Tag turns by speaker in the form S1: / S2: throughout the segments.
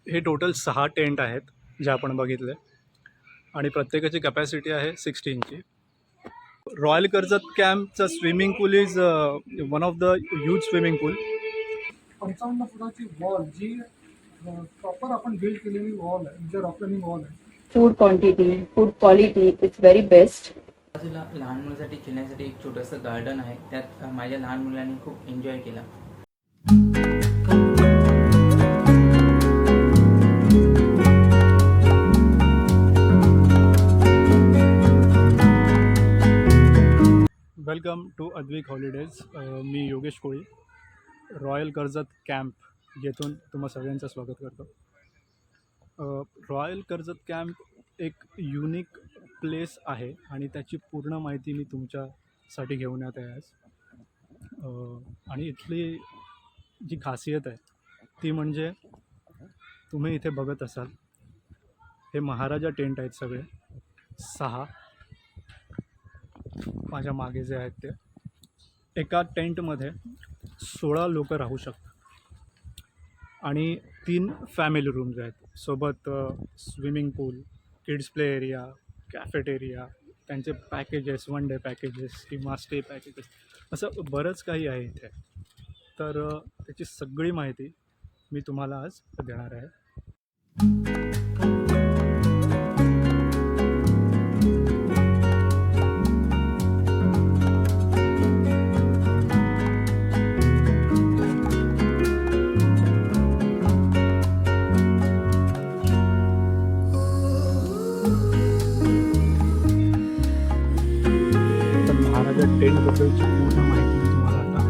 S1: हे total 6 tent आहेत जे आपण बघितले आणि प्रत्येकाची कॅपॅसिटी आहे 16ची. रॉयल कर्जत कॅम्पचा swimming pool is one of the huge swimming pool.
S2: 55 फुटाची वॉल जी प्रॉपर आपण बिल्ड केलेली वॉल आहे, म्हणजे रॉकलिंग वॉल आहे.
S3: Food quantity, food quality it's very best.
S4: बाजूला लहान मुलांसाठी खेळण्यासाठी एक छोटंसं गार्डन आहे. त्यात माझ्या लहान मुलांनी खूप एन्जॉय केला.
S1: Welcome to Advik holidays. मी योगेश कोळी, रॉयल कर्जत कॅम्प येथून तुम्हा सगळ्यांचं स्वागत करतो. रॉयल कर्जत कॅम्प एक युनिक प्लेस आहे आणि त्याची पूर्ण माहिती मी तुमच्यासाठी घेऊन येत आहे आज. आणि इथली जी खासियत आहे ती म्हणजे तुम्ही इथे बघत असाल हे महाराजा टेंट आहेत सगळे 6. माझ्या मागे जे आहेत ते एका टेंटमध्ये 16 लोक राहू शकतात आणि 3 फॅमिली रूम्स आहेत. सोबत स्विमिंग पूल, किड्स प्ले एरिया, कॅफेटेरिया, त्यांचे पॅकेजेस, 1 डे पॅकेजेस किंवा स्टे पॅकेजेस, असं बरंच काही आहे इथे. तर त्याची सगळी माहिती मी तुम्हाला आज देणार आहे. महाराजा टेंटबद्दलची पूर्ण माहिती मी तुम्हाला आता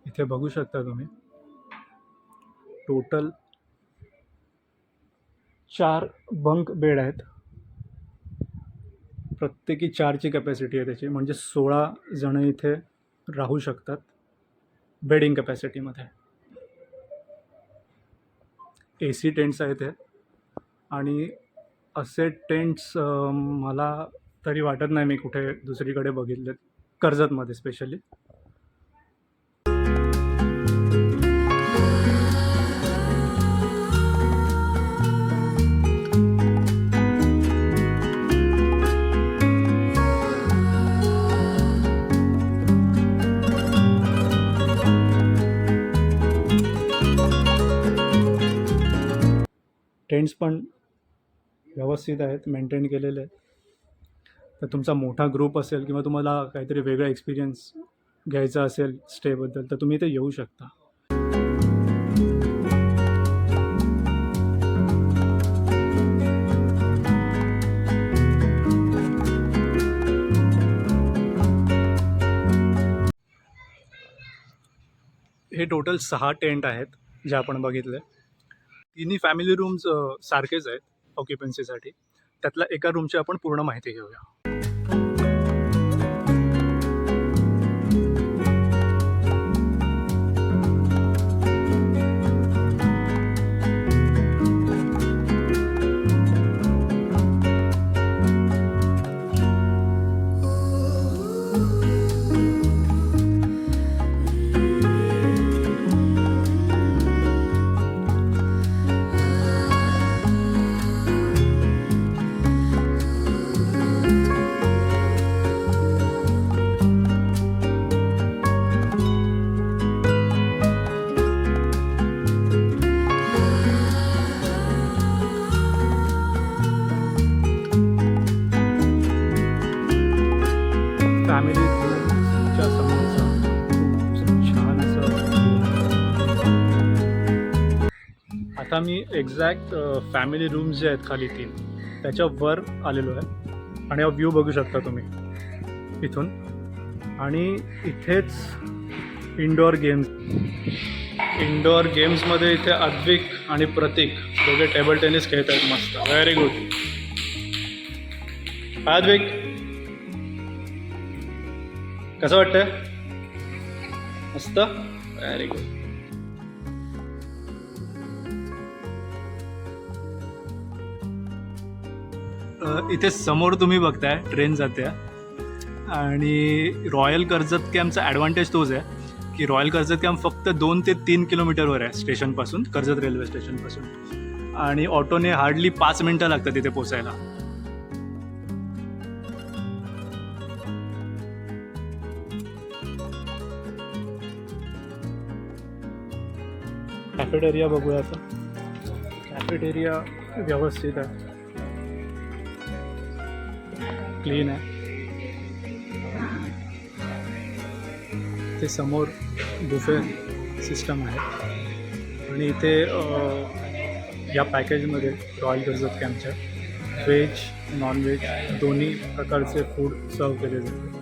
S1: इथे बघू शकता. तुम्ही टोटल 4 बंक बेड आहेत. प्रत्येकी 4ची कॅपॅसिटी आहे त्याची, म्हणजे 16 जण इथे राहू शकतात बेडिंग कॅपॅसिटीमध्ये. AC टेंट्स आहेत हे आणि असे टेंट्स मला तरी वाटत नाही मी कुठे दुसरीकडे बघितलेत, कर्जतमध्ये स्पेशली. टेंट्स पण व्यवस्थित आहेत, मेंटेन केलेले आहेत. तर तुमचा मोठा ग्रुप असेल किंवा तुम्हाला काहीतरी वेगळा एक्सपिरियन्स घ्यायचा असेल स्टेबद्दल तर तुम्ही इथे येऊ शकता. हे टोटल 6 टेंट आहेत जे आपण बघितले. 3 फॅमिली रूम्स सारखेच आहेत ऑक्युपन्सीसाठी. त्यातल्या एका रूमची आपण पूर्ण माहिती घेऊया. फॅमिली रूमच्या समोरचा छान असं. आता मी एक्झॅक्ट फॅमिली रूम्स जे आहेत खाली 3 त्याच्यावर आलेलो आहे आणि हा व्ह्यू बघू शकता तुम्ही इथून. आणि इथेच इंडोअर गेम्समध्ये इथे अद्विक आणि प्रतीक दोघे टेबल टेनिस खेळत आहेत मस्त. Very good. अद्विक, कसं वाटतंय? मस्त, व्हेरी गुड. इथे समोर तुम्ही बघताय ट्रेन जाते आणि रॉयल कर्जत कॅम्पचा ॲडव्हान्टेज तोच आहे की रॉयल कर्जत कॅम्प फक्त 2 ते 3 किलोमीटरवर आहे स्टेशनपासून, कर्जत रेल्वे स्टेशनपासून, आणि ऑटोने हार्डली 5 मिनटं लागतात तिथे पोचायला. कॅफेटेरिया बघूया आता. कॅफेटेरिया व्यवस्थित आहे, क्लीन आहे. ते समोर बुफे सिस्टम आहे आणि इथे या पॅकेजमध्ये रॉयल कर्जत कॅम्पच्या व्हेज नॉनव्हेज दोन्ही प्रकारचे फूड सर्व केले जाते.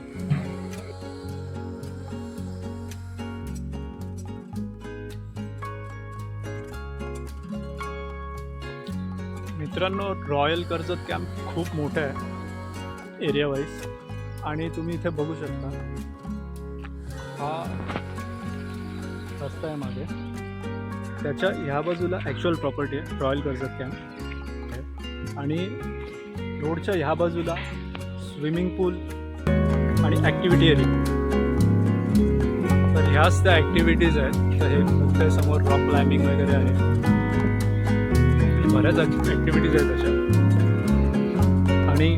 S1: मित्रांनो, रॉयल कर्जत कॅम्प खूप मोठं आहे एरिया वाईज, आणि तुम्ही इथे बघू शकता हा रस्ता आहे मागे, त्याच्या ह्या बाजूला ॲक्च्युअल प्रॉपर्टी आहे रॉयल कर्जत कॅम्प आहे, आणि रोडच्या ह्या बाजूला स्विमिंग पूल आणि ॲक्टिव्हिटी एरिया. तर ह्याच त्या ॲक्टिव्हिटीज आहेत. तर हे मोठ्या समोर रॉक क्लाइम्बिंग वगैरे आहे, बऱ्याच ॲक्टिव्हिटीज आहेत अशा, आणि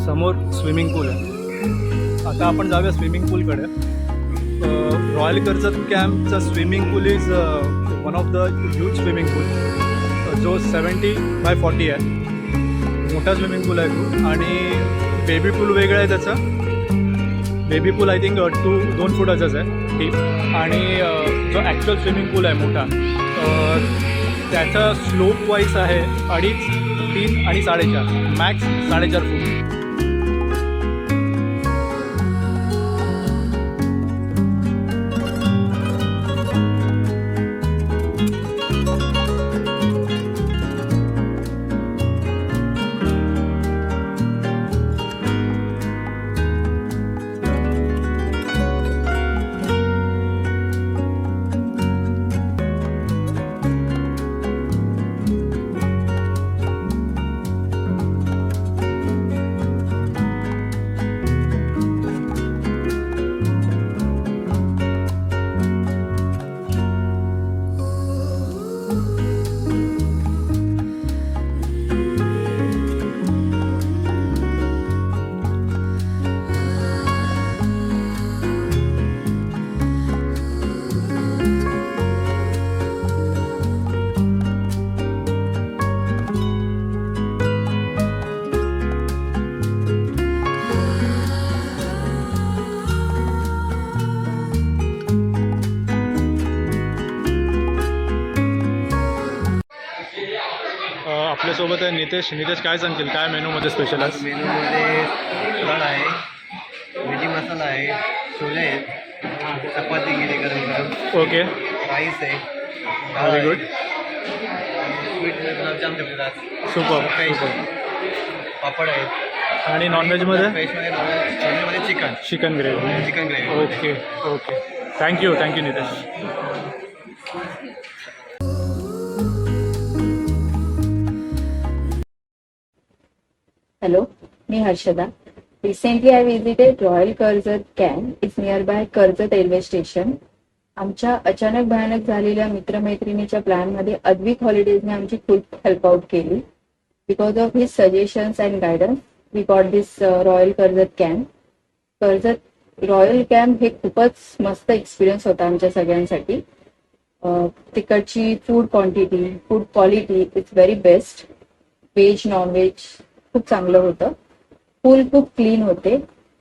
S1: समोर स्विमिंग पूल आहे. आता आपण जाऊया स्विमिंग पूलकडे. रॉयल कर्जत कॅम्पचा swimming pool is one of the huge swimming pool, जो 70x40 आहे. मोठा स्विमिंग पूल आहे तो, आणि बेबी पूल वेगळा आहे त्याचा. बेबी पूल आय थिंक 2 फुटाचाच आहे डीप, आणि जो ॲक्च्युअल स्विमिंग पूल आहे मोठा, त्याचा स्लोप वाईज आहे 2.5, 3 आणि 4.5, मॅक्स 4.5 फूट. आपल्यासोबत आहे नितेश. नितेश, काय सांगतील, काय मेनूमध्ये स्पेशल आहे?
S5: मेनूमध्ये सलाड आहे, व्हेजी मसाला आहे, छोले आहेत, चपाती केली गरम गरम,
S1: ओके,
S5: राईस आहे, डाळ
S1: व्हेरी
S5: आहे,
S1: गुड,
S5: स्वीट गुलाबजाम ठेवतात,
S1: सुपर
S5: फ्रेश
S1: सुपर.
S5: पापड आहेत.
S1: आणि नॉनव्हेजमध्ये?
S5: फ्रेशमध्ये नॉनव्हेज, चिकनमध्ये
S1: chicken gravy.
S5: Chicken gravy.
S1: Okay okay, thank you Nitesh.
S3: Hello, me Harshada. Recently I visited Royal Karzat Camp. It's nearby Karzat railway station. आमच्या अचानक भयानक झालेल्या मित्रमैत्रिणीच्या प्लॅनमध्ये अद्विक हॉलिडेजने आमची खूप हेल्प आउट केली. Because of his suggestions and guidance we got this royal Karjat camp. Karjat royal camp हे खूपच मस्त एक्सपिरियन्स होता आमच्या सगळ्यांसाठी. तिकडची food quantity, food quality it's very best. Veg non veg खूप चांगलं होतं. पूल खूप क्लीन होते,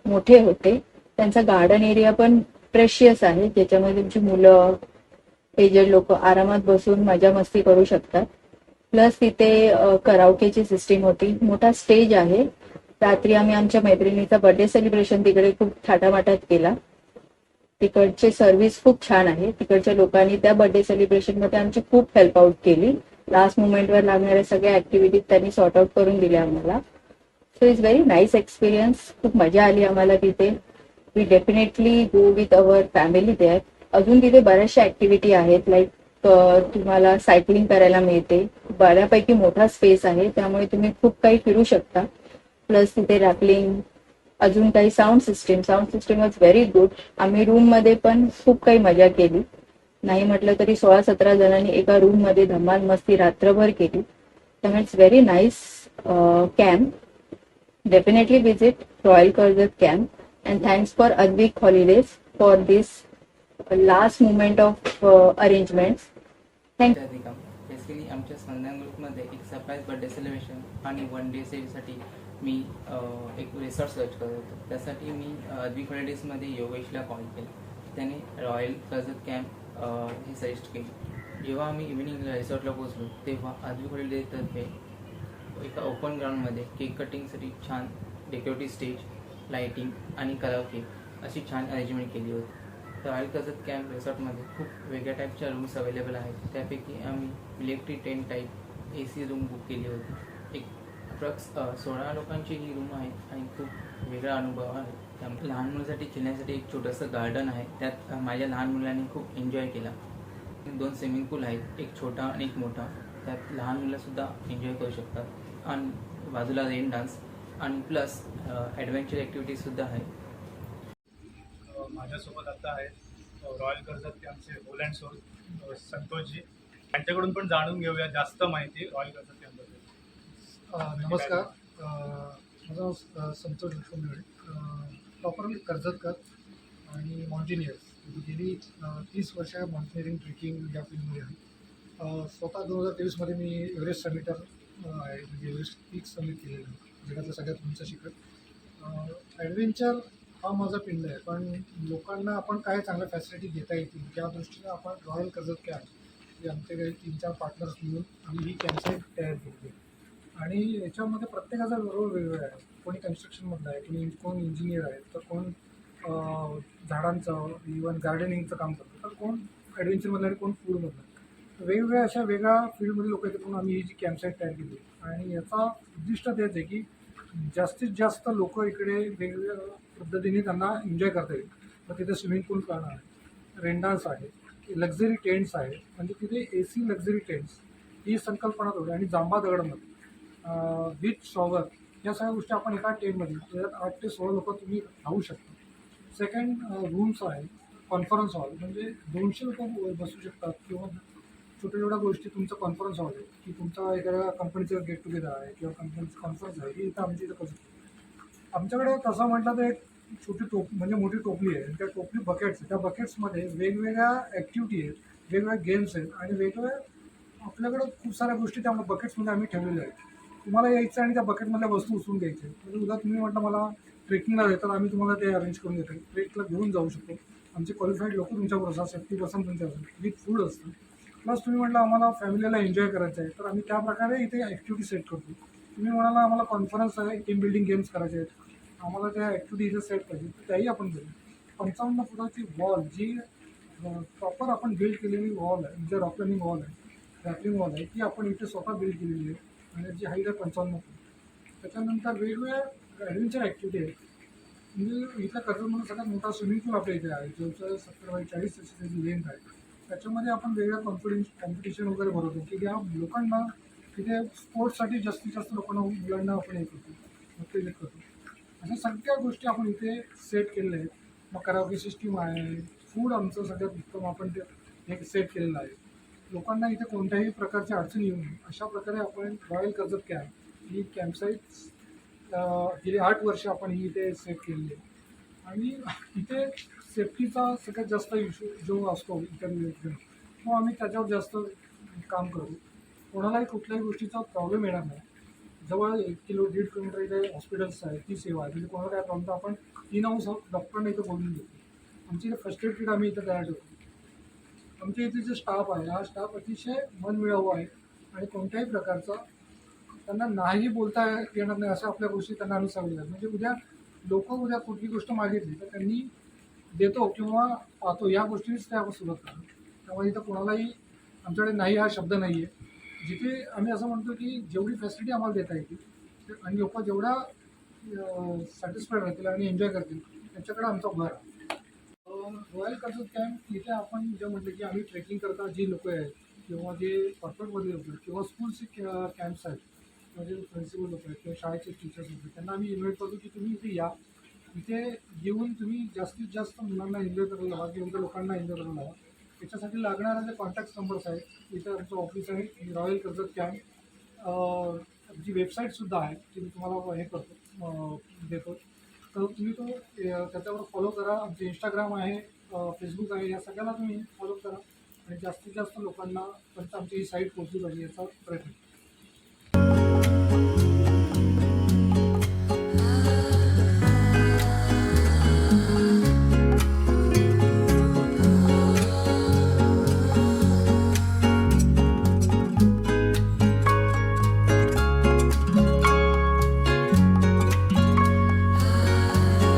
S3: मोठे होते. त्यांचा गार्डन एरिया पण प्रेशियस आहे, ज्याच्यामध्ये तुमची मुलं, एजेड लोक आरामात बसून मजा मस्ती करू शकतात. प्लस तिथे कराओकेची सिस्टीम होती, मोठा स्टेज आहे. रात्री आम्ही आमच्या मैत्रिणीचा बर्थडे सेलिब्रेशन तिकडे खूप थाटामाटात केला. तिकडचे सर्व्हिस खूप छान आहे. तिकडच्या लोकांनी त्या बर्थडे सेलिब्रेशन मध्ये आमची खूप हेल्प आउट केली. लास्ट मुमेंटवर लागणाऱ्या सगळ्या ऍक्टिव्हिटीज त्यांनी सॉर्ट आउट करून दिल्या आम्हाला. So it's very nice experience. खूप मजा आली आम्हाला तिथे. We definitely go with our family there. अजून तिथे बऱ्याचशा ऍक्टिव्हिटी आहेत, लाईक तुम्हाला सायकलिंग करायला मिळते. बऱ्यापैकी मोठा स्पेस आहे, त्यामुळे तुम्ही खूप काही फिरू शकता. प्लस तिथे रॅपलिंग, अजून काही sound system was very good. आम्ही रूममध्ये पण खूप काही मजा केली. नाही म्हटलं तरी 16-17 जणांनी एका रूममध्ये धमाल मस्ती रात्रभर केली. त्यामुळे it's very nice camp. Definitely visit royal Karjat camp. And thanks for Advik holidays for this last moment of arrangements. Thank you.
S4: Basically आमच्या स्पंदन ग्रुपमध्ये एक सरप्राईज बर्थडे सेलिब्रेशन आणि 1 डे सेलसाठी मी एक रिसॉर्ट सर्च करत होतो. त्यासाठी मी अद्विक हॉलिडेजमध्ये योगेशला कॉल केला. त्याने रॉयल कर्जत कॅम्प हे सजेस्ट केली. जेव्हा आम्ही इव्हिनिंग रिसॉर्टला पोहोचलो तेव्हा अद्विक हॉलिडेजतर्फे एका ओपन ग्राउंडमध्ये केक कटिंगसाठी छान डेकोरेटिव्ह स्टेज, लाईटिंग आणि कराओके अशी छान अरेंजमेंट केली होती. रॉयल कर्जत कॅम्प रिसॉर्टमध्ये खूप वेगळ्या टाईपच्या रूम्स अवेलेबल आहेत. त्यापैकी आम्ही electric tent type AC room book केली होती. एक अप्रॉक्स 16 लोकांची ही रूम आहे आणि खूप वेगळा अनुभव आहे. त्यामुळे लहान मुलांसाठी खेळण्यासाठी एक छोटंसं गार्डन आहे. त्यात माझ्या लहान मुलांनी खूप एन्जॉय केला. 2 स्विमिंग पूल आहेत, एक छोटा आणि एक मोठा. त्यात लहान मुलंसुद्धा एन्जॉय करू शकतात. आणि बाजूला रेन डान्स आणि प्लस ॲडव्हेंचर ॲक्टिव्हिटीजसुद्धा आहे.
S1: माझ्यासोबत आता आहेत रॉयल कर्जत कॅम्पचे होल अँड सोल संतोषजी. त्यांच्याकडून पण जाणून घेऊया जास्त माहिती रॉयल कर्जत कॅम्पबद्दल.
S2: नमस्कार. माझं नाव संतोष लक्ष्मण. प्रॉपरली कर्जतकर आणि माउंटेनियर. गेली 30 वर्ष माउंटेनिअरिंग ट्रेकिंग या फील्डमध्ये आहे. स्वतः 2023मध्ये मी एव्हरेस्ट समिटर आहे, म्हणजे एव्हरेस्ट पीक समिट केलेलं आहे, जगातलं सगळ्यात उंच शिखर. ॲडव्हेंचर हा माझा पिंड आहे, पण लोकांना आपण काय चांगल्या फॅसिलिटी देता येतील त्या दृष्टीनं आपण रॉयल कर्जत कॅम्प हे आमच्याकडे 3-4 पार्टनर्स मिळून आम्ही ही कॅम्पसाईट तयार केली. आणि याच्यामध्ये प्रत्येकाचा रोल वेगवेगळा आहे. कोणी कन्स्ट्रक्शनमधला आहे, कोण इंजिनियर आहे, तर कोण झाडांचं इवन गार्डनिंगचं काम करतं, तर कोण ॲडव्हेंचरमधलं आणि कोण फूडमधलं. वेगवेगळ्या अशा वेगळ्या फील्डमध्ये लोक येतात म्हणून आम्ही ही जी कॅम्पसाईट तयार केली. आणि याचा उद्दिष्ट तेच आहे की जास्तीत जास्त लोक इकडे वेगवेगळ्या पद्धतीने त्यांना एन्जॉय करता येईल. तर तिथे स्विमिंग पूल करणं आहे, रेन डान्स आहे, लक्झरी टेंट्स आहे, म्हणजे तिथे AC लक्झरी टेंट्स ही संकल्पना होती. आणि जांभा दगडमध्ये विथ शॉवर या सगळ्या गोष्टी आपण एका टेंटमध्ये त्याच्यात 8 ते 16 लोक तुम्ही राहू शकता. सेकंड रूम्स आहे, कॉन्फरन्स हॉल, म्हणजे 200 लोक बसू शकतात. किंवा छोट्या छोट्या गोष्टी तुमचं कॉन्फरन्स हॉल आहे की तुमचा एखाद्या कंपनीचं गेट टुगेदर आहे किंवा कंपनीचं कॉन्फरन्स आहे, की इथं आमच्या इथं करू शकतो. आमच्याकडे तसं म्हटलं तर एक छोटी म्हणजे मोठी टोपली आहे. त्या टोपली बकेट्स आहे. त्या बकेट्समध्ये वेगवेगळ्या ॲक्टिव्हिटी आहेत, वेगवेगळ्या गेम्स आहेत आणि वेगवेगळ्या आपल्याकडं खूप साऱ्या गोष्टी त्या बकेट्समध्ये आम्ही ठेवलेल्या आहेत. तुम्हाला यायचं आणि त्या बकेटमधल्या वस्तू उचलून घ्यायच्या. म्हणजे उद्या तुम्ही म्हटलं मला ट्रेकिंगला देतात, आम्ही तुम्हाला ते अरेंज करून देतो. ट्रेकला घेऊन जाऊ शकतो. आमचे क्वालिफाईड लोक तुमच्यावर असतात, सेफ्टी पर्सन तुमच्यावर असतात, विथ फूड असतं. प्लस तुम्ही म्हटलं आम्हाला फॅमिलीला एन्जॉय करायचं आहे, तर आम्ही त्याप्रकारे इथे ॲक्टिव्हिटी सेट करतो. तुम्ही म्हणाला आम्हाला कॉन्फरन्स आहे, टीम बिल्डिंग गेम्स करायचे आहेत, आम्हाला त्या ॲक्टिव्हिटी इथे सेट पाहिजे, तर त्याही आपण करू. 55 फुटाची वॉल जी प्रॉपर आपण बिल्ड केलेली वॉल आहे, म्हणजे रॉक क्लाइम्बिंग वॉल आहे, रॅपलिंग वॉल आहे, ती आपण इथे स्वतः बिल्ड केलेली आहे. आणि जी हाईट आहे 55 फूट. त्याच्यानंतर वेगवेगळ्या ॲडव्हेंचर ॲक्टिव्हिटी आहेत. म्हणजे इथल्या कर्जतमध्ये सगळ्यात मोठा स्विमिंग पूल आपल्या इथे आहे, जो 70x40 त्याची लेंथ आहे. त्याच्यामध्ये आपण वेगळ्या कॉम्पिटिशन वगैरे भरवतो की ज्या लोकांना तिथे स्पोर्ट्ससाठी जास्तीत जास्त लोकांना मुलांना आपण हे करतो, मोटिवेट करतो. अशा सगळ्या गोष्टी आपण इथे सेट केलेल्या आहेत. मग कराओके सिस्टीम आहे, फूड आमचं सगळ्यात उत्तम आपण ते एक सेट केलेलं आहे. लोकांना इथे कोणत्याही प्रकारची अडचण येऊ नये अशा प्रकारे आपण रॉयल कर्जत कॅम्प ही कॅम्पसाईट गेली 8 वर्ष आपण ही इथे सेट केलेली आहे. आणि इथे सेफ्टीचा सगळ्यात जास्त इश्यू जो असतो इतर तो आम्ही त्याच्यावर जास्त काम करू. कोणालाही कुठल्याही गोष्टीचा प्रॉब्लेम येणार नाही. जवळ 1-1.5 किलोमीटर इथे हॉस्पिटल्स आहे, ती सेवा आहे. म्हणजे कोणाला काय प्रॉब्लेम तर आपण इन हाऊस डॉक्टरांना इथं बोलून देतो. आमची इथे फर्स्ट एड किट आम्ही इथं तयार ठेवतो. आमच्या इथे जे स्टाफ आहे हा स्टाफ अतिशय मनमिळावू आहे आणि कोणत्याही प्रकारचा त्यांना नाही बोलता येणार नाही अशा आपल्या गोष्टी त्यांना आम्ही सांगितल्या. म्हणजे उद्या कुठली गोष्ट मागितली तर त्यांनी देतो किंवा पाहतो या गोष्टीच त्या सुरुवात करतो. त्यामुळे इथं कोणालाही आमच्याकडे नाही हा शब्द नाही आहे. जिथे आम्ही असं म्हणतो की जेवढी फॅसिलिटी आम्हाला देता येतील आणि लोक जेवढा सॅटिस्फाईड राहतील आणि एन्जॉय करतील त्याच्याकडे आमचा भर आहे. रॉयल कर्जत कॅम्प इथे आपण जे म्हटलं की आम्ही ट्रेकिंग करता जी लोकं आहेत किंवा जे कॉर्पोरेटमध्ये लोक आहेत किंवा स्कूलचे कॅम्प्स आहेत किंवा जे प्रिन्सिपल लोक आहेत किंवा शाळेचे टीचर्स होते त्यांना आम्ही इन्व्हाइट करतो की तुम्ही इथे या इथे येऊन तुम्ही जास्तीत जास्त मुलांना एन्जॉय करायला लावा किंवा इतर लोकांना एन्जॉय करायला लावा. त्याच्यासाठी लागणारे जे कॉन्टॅक्ट नंबर्स आहेत, इथं आमचं ऑफिस आहे रॉयल कर्जत कॅम्प. जी वेबसाईटसुद्धा आहे ती मी तुम्हाला हे करतो देतो. तर तुम्ही तो त्याच्यावर फॉलो करा. आमचे इंस्टाग्राम आहे, फेसबुक आहे, या सगळ्याला तुम्ही फॉलो करा आणि जास्तीत जास्त लोकांना पर्यंत आमची ही साईट पोहोचली पाहिजे याचा प्रयत्न करा.